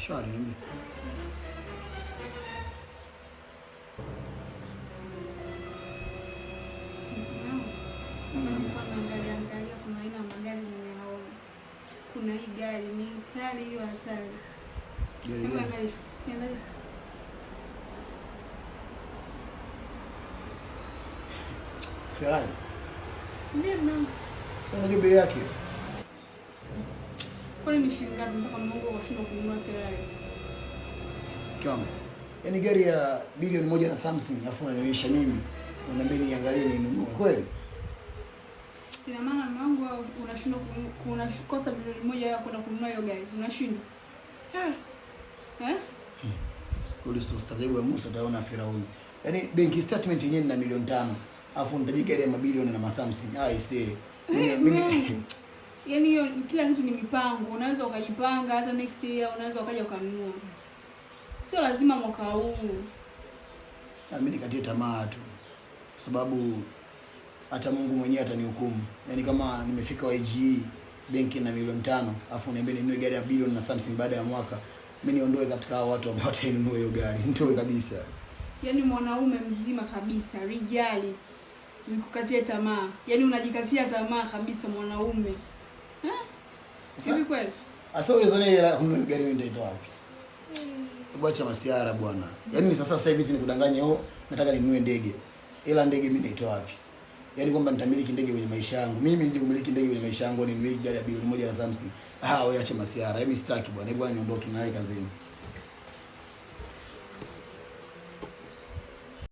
Shwari mimi. Kuna hii gari ni kali hiyo hatari. Gari. Ferrari. Ndio. Sasa unajua bei yake. Kwani ni shilingi ngapi mpaka Mungu akashindwa kununua Ferrari? Kama. Yaani gari ya bilioni 1.50 afu unanionyesha mimi. Unaniambia niangalie ninunue. Kweli? Ina maana mwanangu unashindwa kunakosa bilioni 1 ya kwenda kununua hiyo gari. Unashindwa. Kule ustadhebu wa Musa utaona Firauni. Yaani bank statement yenyewe ni milioni 5. Afu ndani gari ya mabilioni na mathamsi. Aisee. Yaani hiyo kila kitu ni mipango. Unaweza ukajipanga hata next year unaweza ukaja ukanunua. Sio lazima mwaka huu. Na mimi nikatie tamaa tu. Kwa sababu hata Mungu mwenyewe atanihukumu. Yaani kama nimefika YG benki na milioni 5, afu niambie ninunue gari ya bilioni na something baada ya mwaka, mimi niondoe katika hao watu ambao watainunua hiyo gari. Nitoe kabisa. Yaani mwanaume mzima kabisa, rijali. Nikukatie tamaa. Yaani unajikatia tamaa kabisa mwanaume. Hivi kweli? Asa wewe zani hela kununua gari wewe ndio wapi? Bwacha masiara bwana. Yaani sasa hivi nikudanganya nataka ninunue ndege. Ila ndege mimi naitoa wapi? Yaani kwamba nitamiliki ndege kwenye maisha yangu. Mimi ndio kumiliki ndege kwenye maisha yangu, ni miliki gari ya bilioni 1.50. Wewe acha masiara. Mimi sitaki bwana. Hebu niondoke naye kazini.